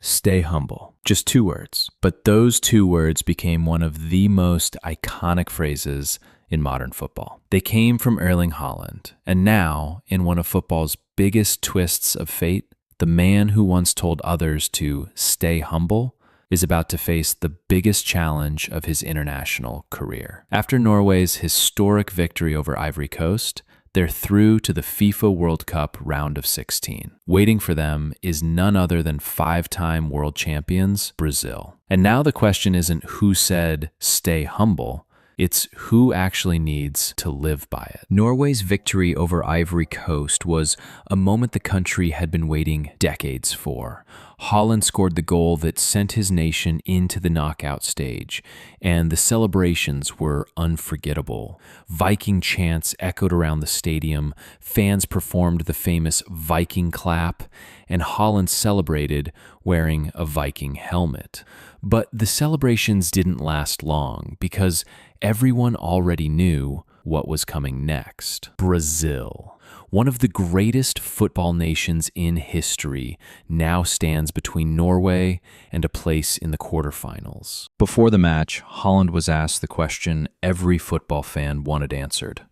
Stay humble. Just 2 words. But those 2 words became one of the most iconic phrases in modern football. They came from Erling Haaland, and now, in one of football's biggest twists of fate, the man who once told others to stay humble is about to face the biggest challenge of his international career. After Norway's historic victory over Ivory Coast, they're through to the FIFA World Cup round of 16. Waiting for them is none other than 5-time world champions, Brazil. And now the question isn't who said stay humble, it's who actually needs to live by it. Norway's victory over Ivory Coast was a moment the country had been waiting decades for. Haaland scored the goal that sent his nation into the knockout stage, and the celebrations were unforgettable. Viking chants echoed around the stadium, fans performed the famous Viking clap, and Haaland celebrated wearing a Viking helmet. But the celebrations didn't last long because everyone already knew what was coming next. Brazil, one of the greatest football nations in history, now stands between Norway and a place in the quarterfinals. Before the match, Haaland was asked the question every football fan wanted answered: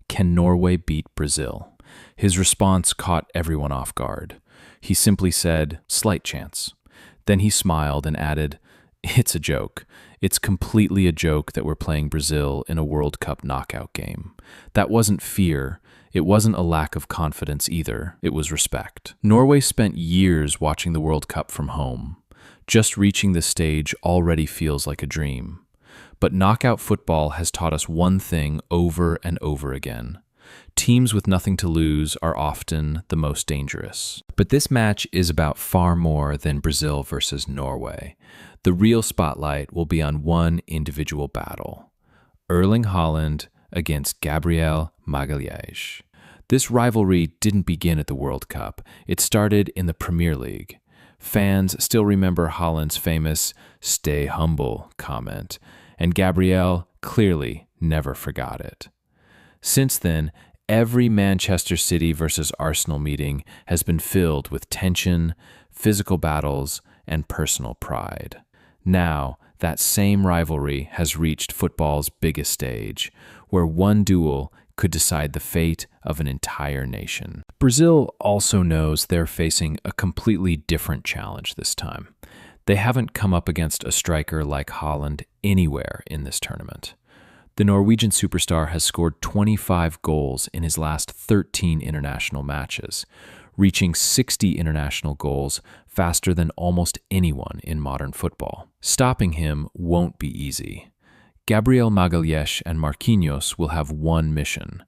can Norway beat Brazil? His response caught everyone off guard. He simply said, slight chance. Then he smiled and added, it's a joke. It's completely a joke that we're playing Brazil in a World Cup knockout game. That wasn't fear. It wasn't a lack of confidence either. It was respect. Norway spent years watching the World Cup from home. Just reaching this stage already feels like a dream. But knockout football has taught us one thing over and over again. Teams with nothing to lose are often the most dangerous. But this match is about far more than Brazil versus Norway. The real spotlight will be on one individual battle: Erling Haaland against Gabriel Magalhães. This rivalry didn't begin at the World Cup. It started in the Premier League. Fans still remember Haaland's famous "stay humble" comment, and Gabriel clearly never forgot it. Since then, every Manchester City versus Arsenal meeting has been filled with tension, physical battles, and personal pride. Now, that same rivalry has reached football's biggest stage, where one duel could decide the fate of an entire nation. Brazil also knows they're facing a completely different challenge this time. They haven't come up against a striker like Haaland anywhere in this tournament. The Norwegian superstar has scored 25 goals in his last 13 international matches, reaching 60 international goals faster than almost anyone in modern football. Stopping him won't be easy. Gabriel Magalhães and Marquinhos will have one mission,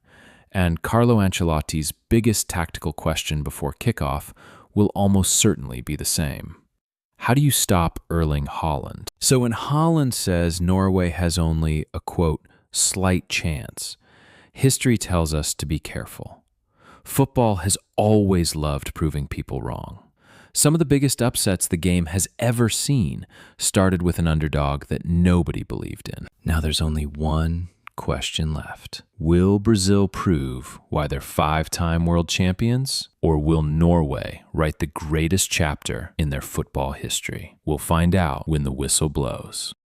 and Carlo Ancelotti's biggest tactical question before kickoff will almost certainly be the same. How do you stop Erling Haaland? So when Haaland says Norway has only a, quote, slight chance, history tells us to be careful. Football has always loved proving people wrong. Some of the biggest upsets the game has ever seen started with an underdog that nobody believed in. Now there's only one question left. Will Brazil prove why they're 5-time world champions? Or will Norway write the greatest chapter in their football history? We'll find out when the whistle blows.